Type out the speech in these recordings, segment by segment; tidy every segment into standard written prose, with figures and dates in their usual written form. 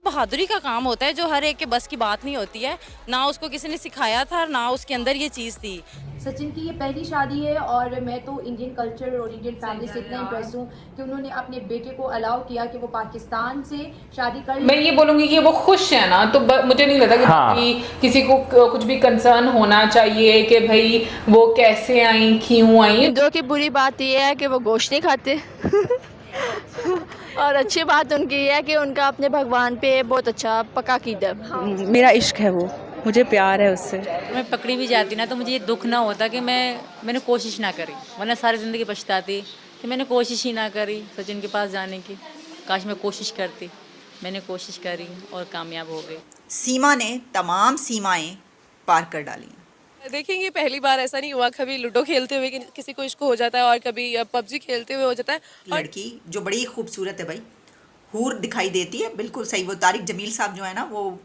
बहादुरी का काम होता है जो हर एक के बस की बात नहीं होती है। ना उसको किसी ने सिखाया था, ना उसके अंदर ये चीज़ थी। सचिन की ये पहली शादी है और मैं तो इंडियन कल्चर और इंडियन फैमिली से इतना इम्प्रेस हूँ कि उन्होंने अपने बेटे को अलाउ किया कि वो पाकिस्तान से शादी कर ले। मैं ये बोलूंगी कि वो खुश है ना, तो मुझे नहीं लगता कि किसी को कुछ भी कंसर्न होना चाहिए कि भाई वो कैसे आई, क्यों आई। जो कि बुरी बात ये है कि वो गोश्त नहीं खाते और अच्छी बात उनकी ये है कि उनका अपने भगवान पे बहुत अच्छा पक्का कीदा है। मेरा इश्क है वो, मुझे प्यार है उससे। मैं पकड़ी भी जाती ना तो मुझे ये दुख ना होता कि मैंने कोशिश ना करी, वरना सारी ज़िंदगी पछताती कि मैंने कोशिश ही ना करी सचिन के पास जाने की। काश मैं कोशिश करती, मैंने कोशिश करी और कामयाब हो गई। सीमा ने तमाम सीमाएं पार कर डाली। देखेंगे, पहली बार ऐसा नहीं हुआ, कभी लूडो खेलते हुए किसी को इश्क हो जाता है और कभी पबजी खेलते हुए हो जाता है। लड़की जो बड़ी खूबसूरत है भाई, हूर दिखाई देती है, बिल्कुल सही। वो तारिक जमील साहब जो है ना, वो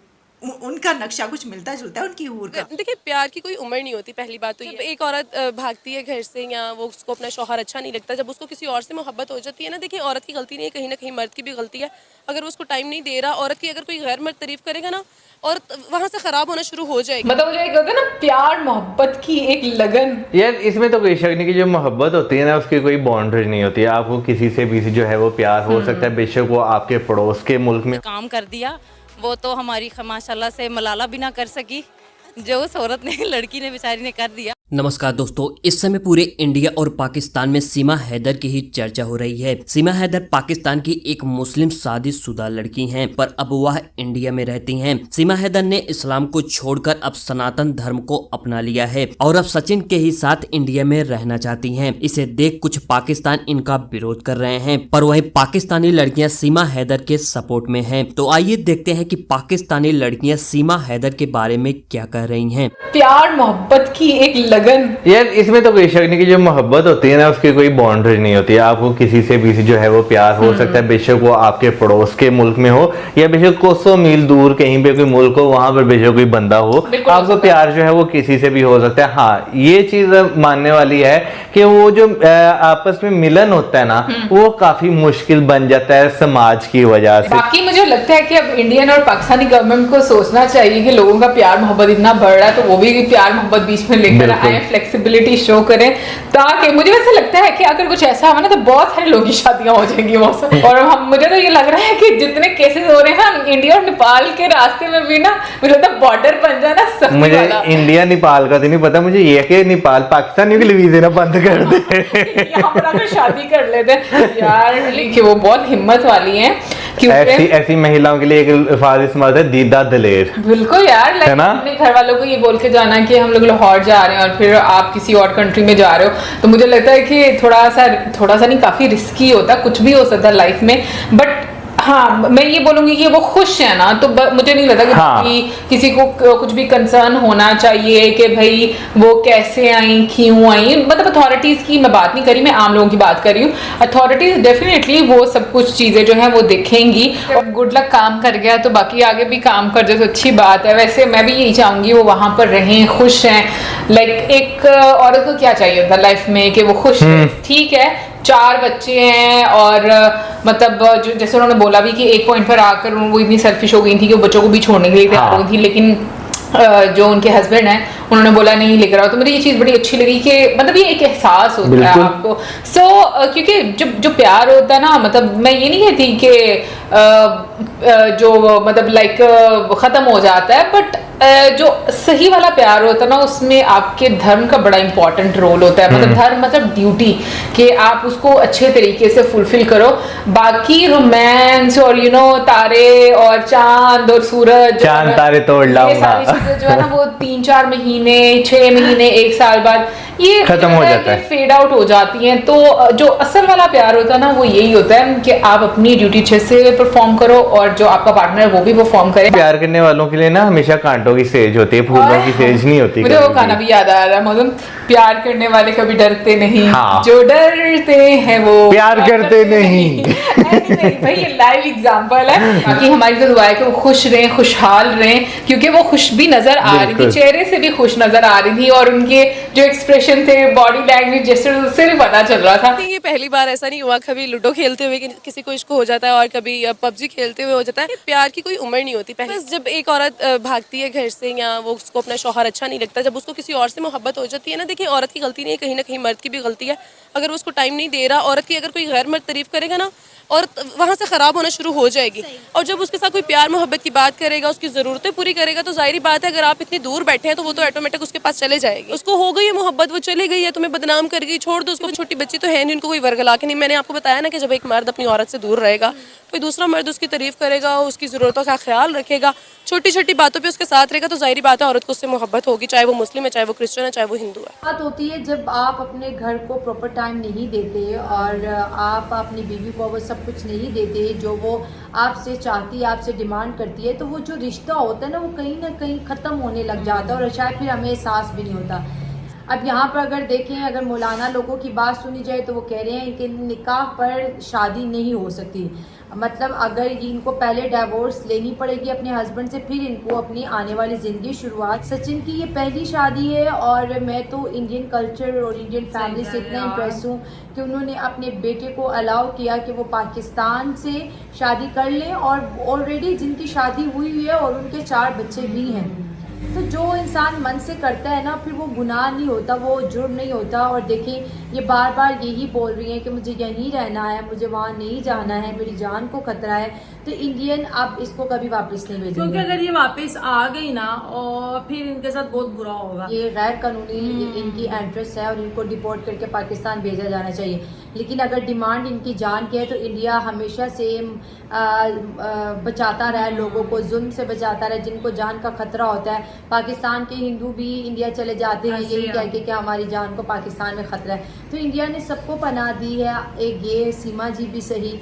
उनका नक्शा कुछ मिलता जुलता है उनकी हूर का। देखिए, प्यार की कोई उम्र नहीं होती। पहली बात तो ये, एक औरत भागती है घर से या वो उसको अपना शौहर अच्छा नहीं लगता, जब उसको किसी और से मोहब्बत हो जाती है ना, देखिए औरत की गलती नहीं है, कहीं ना कहीं मर्द की भी गलती है। अगर वो उसको टाइम नहीं दे रहा, औरत की अगर कोई गैर मर्द तारीफ करेगा ना, और वहाँ से खराब होना शुरू हो जाएगी। मतलब मुझे एक होता है ना प्यार मोहब्बत की एक लगन। यार इसमें तो कोई शक नहीं कि जो मोहब्बत होती है ना, उसकी कोई बाउंड्री नहीं होती है। आपको किसी से भी जो है वो प्यार हो सकता है, बेशक वो आपके पड़ोस के मुल्क में काम कर दिया, वो तो हमारी माशाल्लाह से मलाला भी ना कर सकी जो उस औरत ने, लड़की ने, बेचारी ने कर दिया। नमस्कार दोस्तों, इस समय पूरे इंडिया और पाकिस्तान में सीमा हैदर की ही चर्चा हो रही है। सीमा हैदर पाकिस्तान की एक मुस्लिम शादीशुदा लड़की हैं, पर अब वह इंडिया में रहती हैं। सीमा हैदर ने इस्लाम को छोड़कर अब सनातन धर्म को अपना लिया है और अब सचिन के ही साथ इंडिया में रहना चाहती हैं। इसे देख कुछ पाकिस्तान इनका विरोध कर रहे हैं, पर वहीं पाकिस्तानी लड़कियां सीमा हैदर के सपोर्ट में हैं। तो आइए देखते हैं कि पाकिस्तानी लड़कियां सीमा हैदर के बारे में क्या कह रही हैं। प्यार मोहब्बत की एक लगन। यार इसमें तो कोई शक नहीं कि जो मोहब्बत होती है ना, उसकी कोई बाउंड्री नहीं होती है। आपको किसी से भी जो है वो प्यार हो सकता है, बेशक वो आपके पड़ोस के मुल्क में हो या बेशक कोसों मील दूर कहीं पे कोई मुल्क हो, वहां पर बेशक कोई बंदा हो, आपको प्यार जो है वो किसी से भी हो सकता है। हाँ, ये चीज मानने वाली है कि वो जो आपस में मिलन होता है ना, वो काफी मुश्किल बन जाता है समाज की वजह से। बाकी मुझे लगता है कि अब इंडियन और पाकिस्तानी गवर्नमेंट को सोचना चाहिए कि लोगों का प्यार मोहब्बत इतना बढ़ रहा है, तो वो भी प्यार मोहब्बत बीच में लेकर आए, फ्लेक्सिबिलिटी शो करें, ताकि मुझे वैसे लगता है कि अगर कुछ ऐसा हो ना तो बहुत सारे लोगों की शादियां हो जाएंगी मौसम। और मुझे तो ये लग रहा है कि जितने केसेस हो रहे हैं ना इंडिया और नेपाल के रास्ते में भी ना, मुझे लगता है बॉर्डर बन जाए ना। मुझे इंडिया नेपाल का तो नहीं पता, मुझे ये कि नेपाल पाकिस्तान के लिए वीजे ना बंद कर दे, यहाँ पर आकर शादी कर लेते हैं यार। कि वो बहुत हिम्मत वाली है, ऐसी महिलाओं के लिए एक अल्फाज इस्तेमाल है, दीदा दलेर। बिल्कुल यार, है ना। अपने घर वालों को ये बोल के जाना कि हम लोग लाहौर जा रहे हैं और फिर आप किसी और कंट्री में जा रहे हो, तो मुझे लगता है कि थोड़ा सा नहीं, काफी रिस्की होता, कुछ भी हो सकता है लाइफ में। बट हाँ, मैं ये बोलूंगी कि वो खुश है ना, तो मुझे नहीं लगता कि किसी को कुछ भी कंसर्न होना चाहिए कि भाई वो कैसे आई, क्यों आई। मतलब अथॉरिटीज की मैं बात नहीं करी, मैं आम लोगों की बात कर रही हूँ। अथॉरिटीज डेफिनेटली वो सब कुछ चीजें जो है वो देखेंगी, और गुड लक काम कर गया तो बाकी आगे भी काम कर जाए तो अच्छी बात है। वैसे मैं भी यही चाहूंगी वो वहां पर रहें, खुश हैं। लाइक एक औरत को क्या चाहिए होता है लाइफ में कि वो खुश है। ठीक है, 4 बच्चे हैं और मतलब जैसे उन्होंने बोला भी कि एक पॉइंट पर आकर वो इतनी सेल्फिश हो गई थी कि वो बच्चों को भी छोड़ने के लिए तैयार हो गई थी, लेकिन जो उनके हस्बैंड हैं उन्होंने बोला नहीं लेकर आओ। तो मुझे ये चीज़ बड़ी अच्छी लगी कि मतलब ये एक एहसास होता है आपको। क्योंकि जो प्यार होता है ना, मतलब मैं ये नहीं कहती कि जो मतलब लाइक ख़त्म हो जाता है, बट जो सही वाला प्यार होता है ना, उसमें आपके धर्म का बड़ा इंपॉर्टेंट रोल होता है। मतलब धर्म मतलब ड्यूटी, कि आप उसको अच्छे तरीके से फुलफिल करो। बाकी रोमांस और तारे और चांद और सूरज, चांद तारे तोड़ लाऊंगा, जो है ना वो 3-4 महीने, 6 महीने, 1 साल बाद ये खत्म हो जाता है, फेड आउट हो जाती हैं। तो जो असल वाला प्यार होता है ना, वो यही होता है कि आप अपनी ड्यूटी अच्छे से परफॉर्म करो और जो आपका पार्टनर है वो भी परफॉर्म करे। प्यार करने वालों के लिए ना हमेशा कांटों की सेज होती है, फूलों की सेज नहीं होती। मुझे वो गाना भी याद आ रहा है, मतलब प्यार करने वाले कभी डरते नहीं, जो डर करते हैं वो प्यार करते नहीं। भाई ये लाइव एग्जांपल है। बाकी हमारी तो दुआ है कि वो खुश रहें, खुशहाल रहें, क्योंकि वो खुश भी नजर आ रही थी, चेहरे से भी खुश नजर आ रही थी, और उनके जो एक्सप्रेशन थे, बॉडी लैंग्वेज जेस्चर, उससे भी पता चल रहा था। ये पहली बार ऐसा नहीं हुआ, कभी लूडो खेलते हुए किसी को इश्क हो जाता है और कभी पबजी खेलते हुए हो जाता है। प्यार की कोई उम्र नहीं होती। बस जब एक औरत भागती है घर से या वो उसको अपना शौहर अच्छा नहीं लगता, जब उसको किसी और से मोहब्बत हो जाती है ना, देखिए औरत की गलती नहीं है, कहीं ना कहीं मर्द की भी गलती है। अगर वो उसको टाइम नहीं दे रहा, औरत की अगर कोई गैर मर्द तारीफ करेगा ना, और वहाँ से ख़राब होना शुरू हो जाएगी। और जब उसके साथ कोई प्यार मोहब्बत की बात करेगा, उसकी ज़रूरतें पूरी करेगा, तो जाहिर बात है अगर आप इतनी दूर बैठे हैं तो वो तो ऑटोमेटिक उसके पास चले जाएगी। उसको हो गई है मोहब्बत, वो चली गई है, तुम्हें बदनाम कर गई, छोड़ दो उसको। छोटी बच्ची तो है नहीं, उनको कोई वर्गला के नहीं। मैंने आपको बताया ना कि जब एक मर्द अपनी औरत से दूर रहेगा, कोई दूसरा मर्द उसकी तारीफ करेगा, उसकी ज़रूरतों का ख्याल रखेगा, छोटी छोटी बातों पे उसके साथ रहेगा, तो जाहिर बात है औरत को उससे मोहब्बत होगी, चाहे वो मुस्लिम है, चाहे वो क्रिश्चियन है, चाहे वो हिंदू है। बात होती है जब आप अपने घर को प्रॉपर टाइम नहीं देते और आप अपनी बीवी को वो सब कुछ नहीं देते जो वो आपसे चाहती है, आपसे डिमांड करती है, तो वो जो रिश्ता होता है ना, वो कहीं ना कहीं ख़त्म होने लग जाता है और शायद फिर हमें एहसास भी नहीं होता। अब यहाँ पर अगर देखें, अगर मौलाना लोगों की बात सुनी जाए तो वो कह रहे हैं कि निकाह पर शादी नहीं हो सकती। मतलब अगर इनको पहले डिवोर्स लेनी पड़ेगी अपने हस्बैंड से, फिर इनको अपनी आने वाली ज़िंदगी शुरुआत। सचिन की ये पहली शादी है और मैं तो इंडियन कल्चर और इंडियन फैमिली से इतना इम्प्रेस हूँ कि उन्होंने अपने बेटे को अलाउ किया कि वो पाकिस्तान से शादी कर लें, और ऑलरेडी जिनकी शादी हुई है और उनके 4 बच्चे भी हैं। तो जो इंसान मन से करता है ना, फिर वो गुनाह नहीं होता, वो जुर्म नहीं होता। और देखें, ये बार बार यही बोल रही हैं कि मुझे यहीं रहना है, मुझे वहाँ नहीं जाना है, मेरी जान को खतरा है। तो इंडियन अब इसको कभी वापस नहीं भेजेंगे, क्योंकि अगर ये वापस आ गई ना, और फिर इनके साथ बहुत बुरा होगा। ये गैर कानूनी इनकी एंट्रेंस है और इनको डिपोर्ट करके पाकिस्तान भेजा जाना चाहिए। लेकिन अगर डिमांड इनकी जान की है तो इंडिया हमेशा से बचाता रहा लोगों को, जुल्म से बचाता रहा। जिनको जान का खतरा होता है, पाकिस्तान के हिंदू भी इंडिया चले जाते हैं यही कह के कि हमारी जान को पाकिस्तान में खतरा है। तो इंडिया ने सबको पनाह दी है, एक ये सीमा जी भी सही।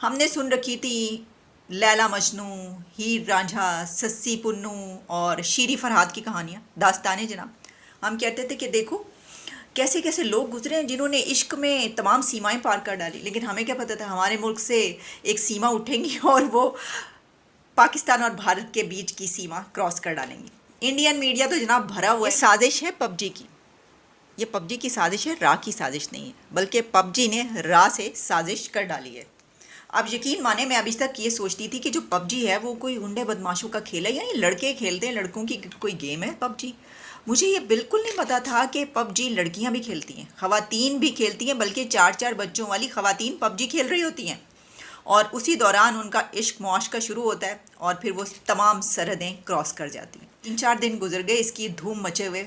हमने सुन रखी थी लैला मजनू, हीर रांझा, सस्सी पुन्नू और शीरी फरहाद की कहानियाँ, दास्तानें जनाब। हम कहते थे कि देखो कैसे कैसे लोग गुजरे हैं जिन्होंने इश्क में तमाम सीमाएं पार कर डाली। लेकिन हमें क्या पता था हमारे मुल्क से एक सीमा उठेंगी और वो पाकिस्तान और भारत के बीच की सीमा क्रॉस कर डालेंगी। इंडियन मीडिया तो जनाब भरा हुआ है। साजिश है पबजी की, ये पबजी की साजिश है, रा की साजिश नहीं है, बल्कि पबजी ने रा से साजिश कर डाली है। अब यकीन माने, मैं अभी तक ये सोचती थी कि जो पबजी है वो कोई गुंडे बदमाशों का खेल है, यानी लड़के खेलते हैं, लड़कों की कोई गेम है पबजी। मुझे ये बिल्कुल नहीं पता था कि पबजी लड़कियां भी खेलती हैं, ख़वातीन भी खेलती हैं, बल्कि 4-4 बच्चों वाली ख़वातीन पबजी खेल रही होती हैं। और उसी दौरान उनका इश्क मुआशका शुरू होता है और फिर वो तमाम सरहदें क्रॉस कर जाती हैं। 3-4 दिन गुजर गए इसकी धूम मचे हुए।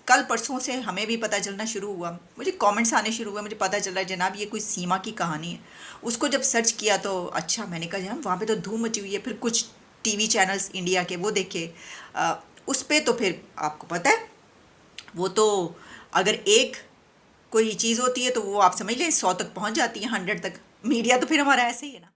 कल परसों से हमें भी पता चलना शुरू हुआ, मुझे कमेंट्स आने शुरू हुए, मुझे पता चल रहा है जनाब ये कोई सीमा की कहानी है। उसको जब सर्च किया तो अच्छा, मैंने कहा जनाब वहाँ पे तो धूम मची हुई है। फिर कुछ टीवी चैनल्स इंडिया के वो देखे, उस पर तो फिर आपको पता है वो तो अगर एक कोई चीज़ होती है तो वो आप समझ लें 100 तक पहुँच जाती है, 100 तक। मीडिया तो फिर हमारा ऐसे ही है ना।